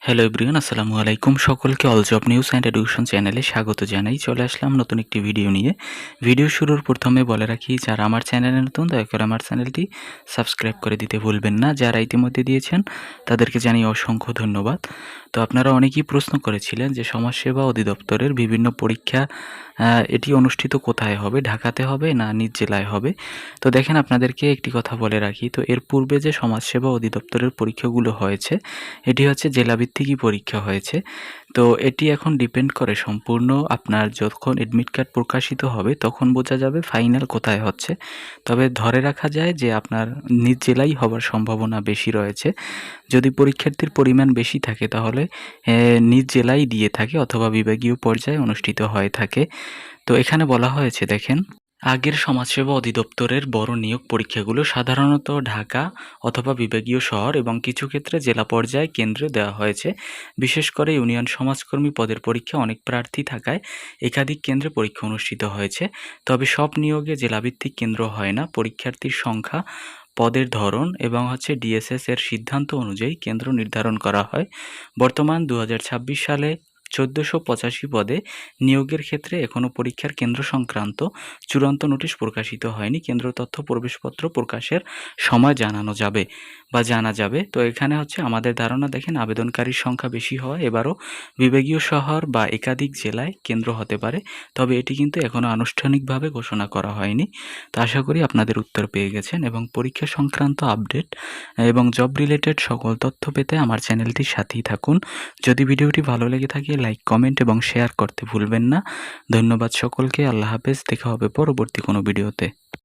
Hello everyone, আসসালামু আলাইকুম। সকলকে all job news and education চ্যানেলে স্বাগত জানাই। চলে আসলাম নতুন একটি ভিডিও নিয়ে। ভিডিও শুরুর প্রথমে বলে রাখি, যারা আমার চ্যানেলে নতুন দয়া করে আমার চ্যানেলটি সাবস্ক্রাইব করে দিতে ভুলবেন না। যারা ইতিমধ্যে দিয়েছেন তাদেরকে জানিয়ে অসংখ্য ধন্যবাদ। তো আপনারা অনেকেই প্রশ্ন করেছিলেন যে সমাজসেবা অধিদপ্তরের বিভিন্ন পরীক্ষা এটি অনুষ্ঠিত কোথায় হবে, ঢাকাতে হবে না নিজ জেলায় হবে। তো দেখেন, আপনাদেরকে একটি কথা বলে রাখি, তো এর পূর্বে যে সমাজসেবা অধিদপ্তরের পরীক্ষাগুলো হয়েছে এটি হচ্ছে জেলাভিত্তিকই পরীক্ষা হয়েছে। তো এটি এখন ডিপেন্ড করে সম্পূর্ণ আপনার যখন এডমিট কার্ড প্রকাশিত হবে তখন বোঝা যাবে ফাইনাল কোথায় হচ্ছে। তবে ধরে রাখা যায় যে আপনার নিজ জেলাই হবার সম্ভাবনা বেশি রয়েছে। যদি পরীক্ষার্থীর পরিমাণ বেশি থাকে তাহলে নিজ জেলাই দিয়ে থাকে অথবা বিভাগীয় পর্যায়ে অনুষ্ঠিত হয়ে থাকে। তো এখানে বলা হয়েছে, দেখেন, আগের সমাজসেবা অধিদপ্তরের বড় নিয়োগ পরীক্ষাগুলো সাধারণত ঢাকা অথবা বিভাগীয় শহর এবং কিছু ক্ষেত্রে জেলা পর্যায়ে কেন্দ্রে দেওয়া হয়েছে। বিশেষ করে ইউনিয়ন সমাজকর্মী পদের পরীক্ষা অনেক প্রার্থী থাকায় একাধিক কেন্দ্রে পরীক্ষা অনুষ্ঠিত হয়েছে। তবে সব নিয়োগে জেলাভিত্তিক কেন্দ্র হয় না। পরীক্ষার্থীর সংখ্যা, পদের ধরন এবং ডিএসএস এর সিদ্ধান্ত অনুযায়ী কেন্দ্র নির্ধারণ করা হয়। বর্তমান 2026 সালে 1485 পদে নিয়োগের ক্ষেত্রে এখনও পরীক্ষার কেন্দ্র সংক্রান্ত চূড়ান্ত নোটিশ প্রকাশিত হয়নি। কেন্দ্র তথ্য প্রবেশপত্র প্রকাশের সময় জানা যাবে। তো এখানে আমাদের ধারণা, দেখেন, আবেদনকারীর সংখ্যা বেশি হওয়া এবারও বিভাগীয় শহর বা একাধিক জেলায় কেন্দ্র হতে পারে। তবে এটি কিন্তু এখনও আনুষ্ঠানিকভাবে ঘোষণা করা হয়নি। তো আশা করি আপনাদের উত্তর পেয়ে গেছেন এবং পরীক্ষা সংক্রান্ত আপডেট এবং জব রিলেটেড সকল তথ্য পেতে আমার চ্যানেলটির সাথেই থাকুন। যদি ভিডিওটি ভালো লেগে থাকে লাইক, কমেন্ট এবং শেয়ার করতে ভুলবেন না। ধন্যবাদ সকলকে। আল্লাহ হাফেজ। দেখা হবে পরবর্তী কোনো ভিডিওতে।